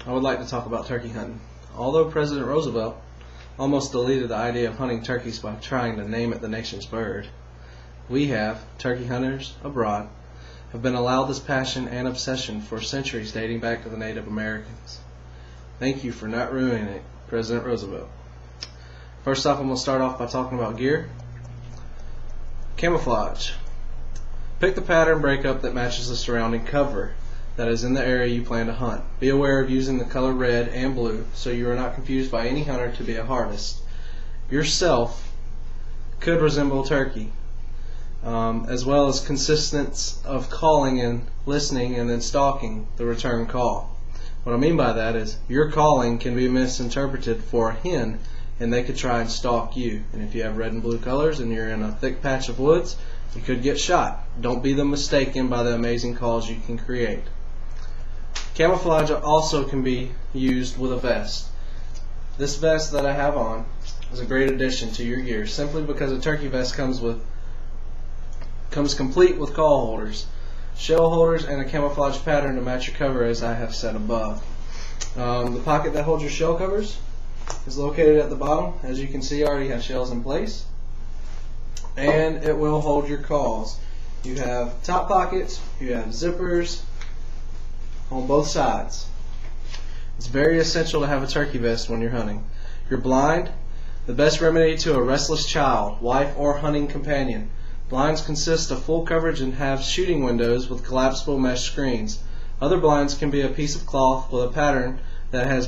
I would like to talk about turkey hunting. Although President Roosevelt almost deleted the idea of hunting turkeys by trying to name it the nation's bird, we turkey hunters abroad, have been allowed this passion and obsession for centuries dating back to the Native Americans. Thank you for not ruining it, President Roosevelt. First off, I'm going to start off by talking about gear. Camouflage. Pick the pattern breakup that matches the surrounding cover that is in the area you plan to hunt. Be aware of using the color red and blue so you are not confused by any hunter to be a harvest. Yourself could resemble turkey, as well as consistence of calling and listening and then stalking the return call. What I mean by that is your calling can be misinterpreted for a hen and they could try and stalk you. And if you have red and blue colors and you're in a thick patch of woods, you could get shot. Don't be mistaken by the amazing calls you can create. Camouflage also can be used with a vest. This vest that I have on is a great addition to your gear simply because a turkey vest comes complete with call holders, shell holders, and a camouflage pattern to match your cover as I have said above. The pocket that holds your shell covers is located at the bottom. As you can see, I already have shells in place, and it will hold your calls. You have top pockets, you have zippers on both sides. It's very essential to have a turkey vest when you're hunting. You're blind, the best remedy to a restless child, wife, or hunting companion. Blinds consist of full coverage and have shooting windows with collapsible mesh screens. Other blinds can be a piece of cloth with a pattern that has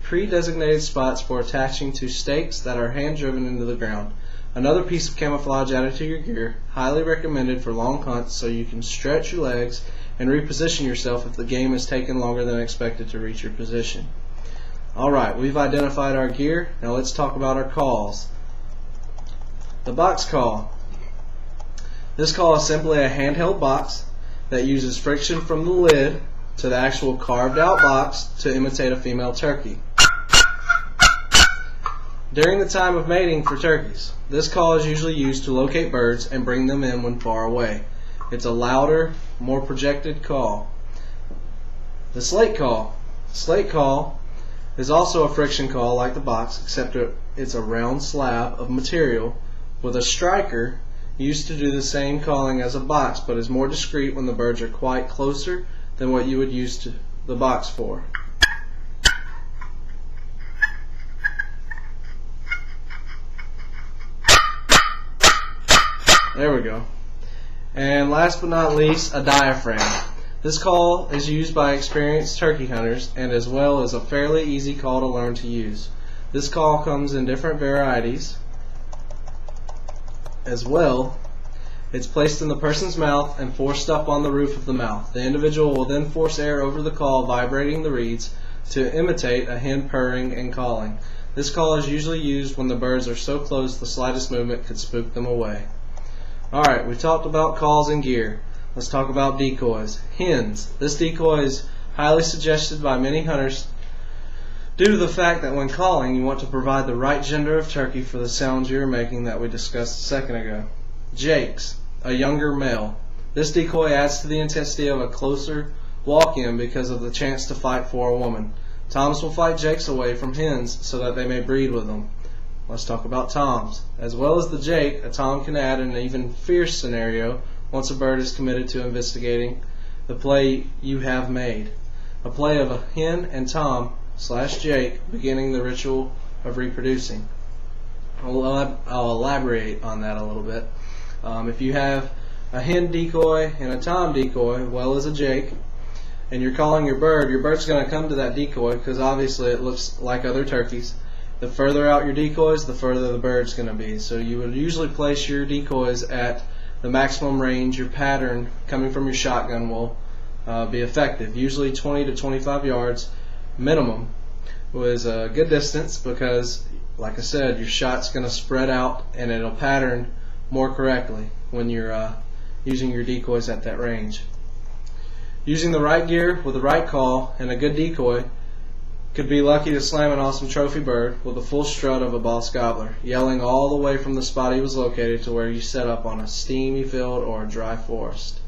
pre-designated spots for attaching to stakes that are hand-driven into the ground. Another piece of camouflage added to your gear, highly recommended for long hunts so you can stretch your legs and reposition yourself if the game has taken longer than expected to reach your position. Alright, we've identified our gear. Now let's talk about our calls. The box call. This call is simply a handheld box that uses friction from the lid to the actual carved out box to imitate a female turkey. During the time of mating for turkeys, this call is usually used to locate birds and bring them in when far away. It's a louder, more projected call. The slate call. Slate call is also a friction call like the box, except it's a round slab of material with a striker used to do the same calling as a box, but is more discreet when the birds are quite closer than what you would use the box for. There we go. And last but not least, a diaphragm. This call is used by experienced turkey hunters and as well as a fairly easy call to learn to use. This call comes in different varieties as well. It's placed in the person's mouth and forced up on the roof of the mouth. The individual will then force air over the call, vibrating the reeds to imitate a hen purring and calling. This call is usually used when the birds are so close the slightest movement could spook them away. Alright, we've talked about calls and gear. Let's talk about decoys. Hens. This decoy is highly suggested by many hunters due to the fact that when calling you want to provide the right gender of turkey for the sounds you are making that we discussed a second ago. Jakes. A younger male. This decoy adds to the intensity of a closer walk-in because of the chance to fight for a woman. Toms will fight jakes away from hens so that they may breed with them. Let's talk about toms. As well as the jake, a tom can add an even fierce scenario once a bird is committed to investigating the play you have made. A play of a hen and tom / jake beginning the ritual of reproducing. I'll elaborate on that a little bit. If you have a hen decoy and a tom decoy, as well as a jake, and you're calling your bird's going to come to that decoy because obviously it looks like other turkeys. The further out your decoys, the further the bird's going to be. So you would usually place your decoys at the maximum range your pattern coming from your shotgun will be effective. Usually 20 to 25 yards minimum was a good distance because, like I said, your shot's going to spread out and it'll pattern more correctly when you're using your decoys at that range. Using the right gear with the right call and a good decoy could be lucky to slam an awesome trophy bird with a full strut of a boss gobbler, yelling all the way from the spot he was located to where you set up on a steamy field or a dry forest.